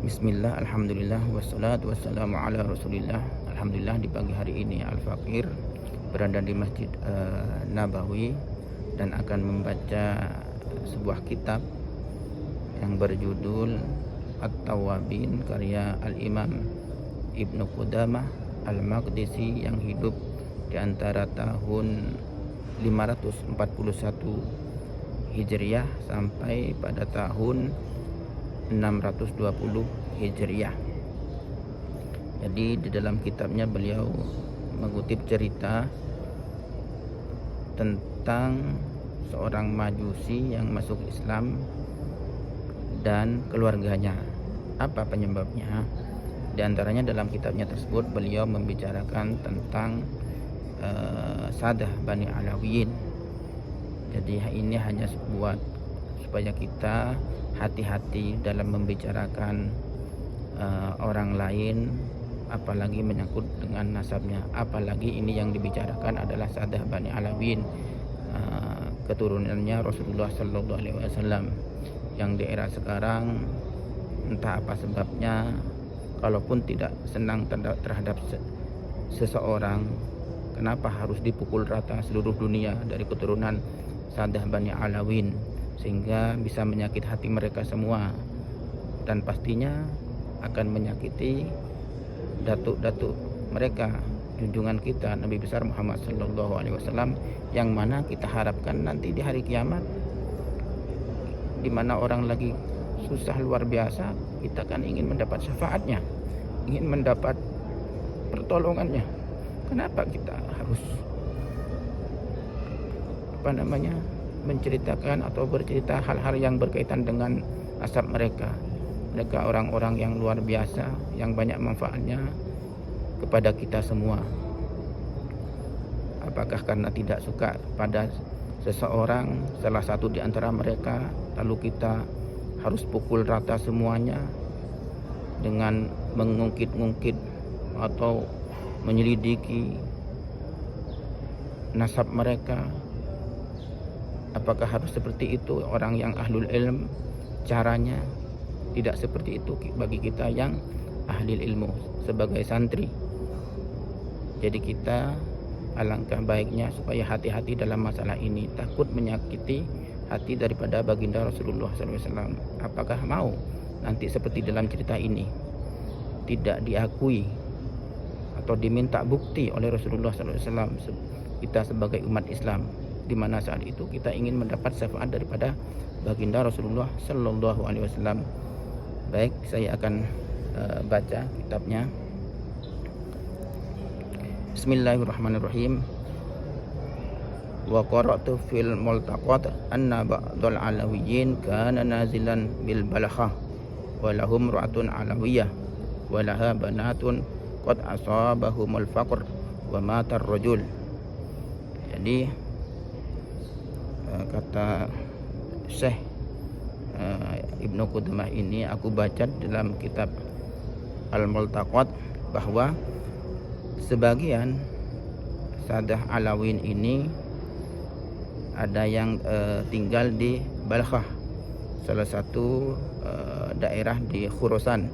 Bismillah, alhamdulillah, wassalatu wassalamu ala rasulillah. Alhamdulillah, di pagi hari ini Al-Fakir berada di Masjid Nabawi dan akan membaca sebuah kitab yang berjudul At-Tawwabin karya Al-Imam Ibnu Qudamah Al-Maqdisi yang hidup di antara tahun 541 Hijriah sampai pada tahun 620 Hijriah. Jadi di dalam kitabnya beliau mengutip cerita tentang seorang Majusi yang masuk Islam dan keluarganya. Apa penyebabnya? Di antaranya dalam kitabnya tersebut beliau membicarakan tentang Sadah Bani Alawiyin. Jadi ini hanya buat supaya kita hati-hati dalam membicarakan orang lain, apalagi menyangkut dengan nasabnya. Apalagi ini yang dibicarakan adalah Sadah Bani Alawiyin, keturunannya Rasulullah Sallallahu Alaihi Wasallam, yang di era sekarang entah apa sebabnya, kalaupun tidak senang terhadap seseorang, kenapa harus dipukul rata seluruh dunia dari keturunan Sadah Bani Alawiyin, sehingga bisa menyakiti hati mereka semua, dan pastinya akan menyakiti datuk-datuk mereka, junjungan kita Nabi besar Muhammad Sallallahu Alaihi Wasallam, yang mana kita harapkan nanti di hari kiamat, di mana orang lagi susah luar biasa, kita kan ingin mendapat syafaatnya, ingin mendapat pertolongannya. Kenapa kita harus menceritakan atau bercerita hal-hal yang berkaitan dengan nasab mereka? Mereka orang-orang yang luar biasa, yang banyak manfaatnya kepada kita semua. Apakah karena tidak suka pada seseorang, salah satu di antara mereka, lalu kita harus pukul rata semuanya dengan mengungkit-ungkit atau menyelidiki nasab mereka? Apakah harus seperti itu orang yang ahlul ilm? Caranya tidak seperti itu bagi kita yang ahli ilmu sebagai santri. Jadi kita alangkah baiknya supaya hati-hati dalam masalah ini, takut menyakiti hati daripada baginda Rasulullah SAW. Apakah mau nanti seperti dalam cerita ini tidak diakui atau diminta bukti oleh Rasulullah SAW kita sebagai umat Islam, di mana saat itu kita ingin mendapat syafaat daripada baginda Rasulullah Sallallahu Alaihi Wasallam. Baik, saya akan baca kitabnya. Bismillahirrahmanirrahim. Wa qara'tu fil multaqat anna ba'dal alawiyyin kana nazilan bil balakha wa lahum ra'atun alawiyah wa laha banatun qad asabahumul faqr wa mata ar-rajul. Jadi kata Syekh Ibnu Qudamah ini, aku baca dalam kitab Al-Multaqat bahwa sebagian Sadah Alawiyin ini ada yang tinggal di Balkhah, salah satu daerah di Khurasan.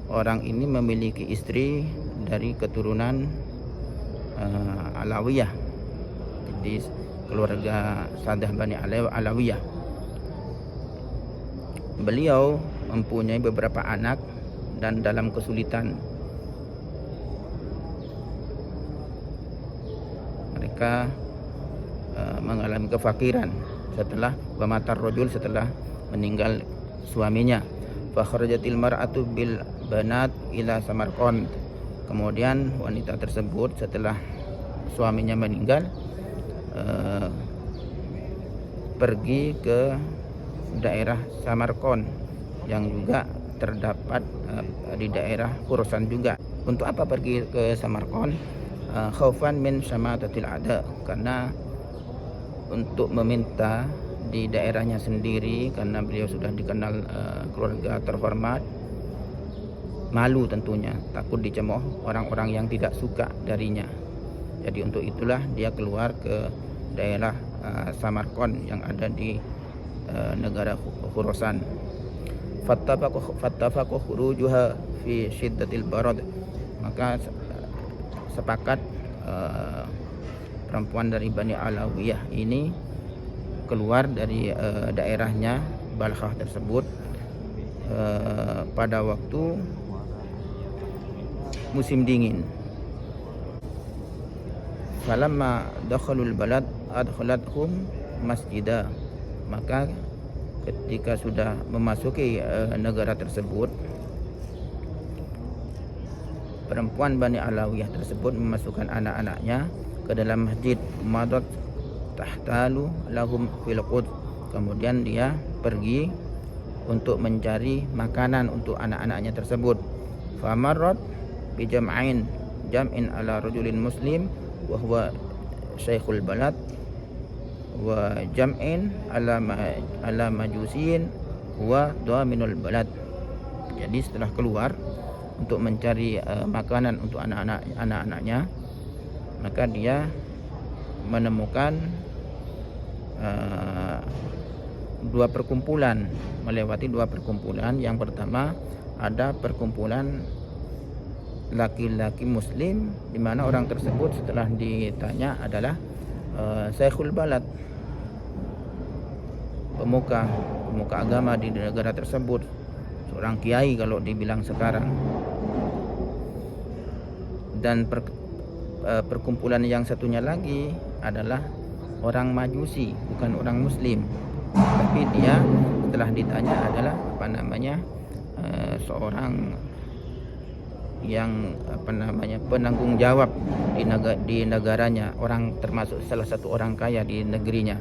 Orang ini memiliki istri dari keturunan Alawiyah, jadi keluarga Sadah Bani Alawiyah. Beliau mempunyai beberapa anak dan dalam kesulitan mereka mengalami kefakiran setelah bamatar rajul, setelah meninggal suaminya. Fa kharajatil mar'atu bil banat ila Samarqand. Kemudian wanita tersebut setelah suaminya meninggal pergi ke daerah Samarqand yang juga terdapat di daerah Khurasan juga. Untuk apa pergi ke Samarqand? Khaufan min syamatatil ada, karena untuk meminta di daerahnya sendiri, karena beliau sudah dikenal keluarga terhormat, malu tentunya, takut dicemooh orang-orang yang tidak suka darinya. Jadi untuk itulah dia keluar ke daerah Samarqand yang ada di negara Khurasan. fattafaqu khurujuha fi syiddatil barad. Maka sepakat perempuan dari Bani Alawiyah ini keluar dari daerahnya Balkhah tersebut pada waktu musim dingin. Falamma dakhalul balad adkhalathum masjidah. Maka ketika sudah memasuki negara tersebut, perempuan Bani Alawiyah tersebut memasukkan anak-anaknya ke dalam masjid. Madat tahtalu lahum fil qud. Kemudian dia pergi untuk mencari makanan untuk anak-anaknya tersebut. Famarrat bi jam'in ala rajulin muslim wa huwa syekhul balad wa jam'in ala majusin huwa dhaminul balad. Jadi setelah keluar untuk mencari makanan untuk anak-anaknya, maka dia menemukan melewati dua perkumpulan. Yang pertama ada perkumpulan laki-laki muslim, di mana orang tersebut setelah ditanya adalah syekhul balad, pemuka agama di negara tersebut, seorang kiai kalau dibilang sekarang. Dan perkumpulan yang satunya lagi adalah orang Majusi, bukan orang Muslim, tapi dia setelah ditanya adalah seorang yang penanggung jawab di negaranya, orang termasuk salah satu orang kaya di negerinya.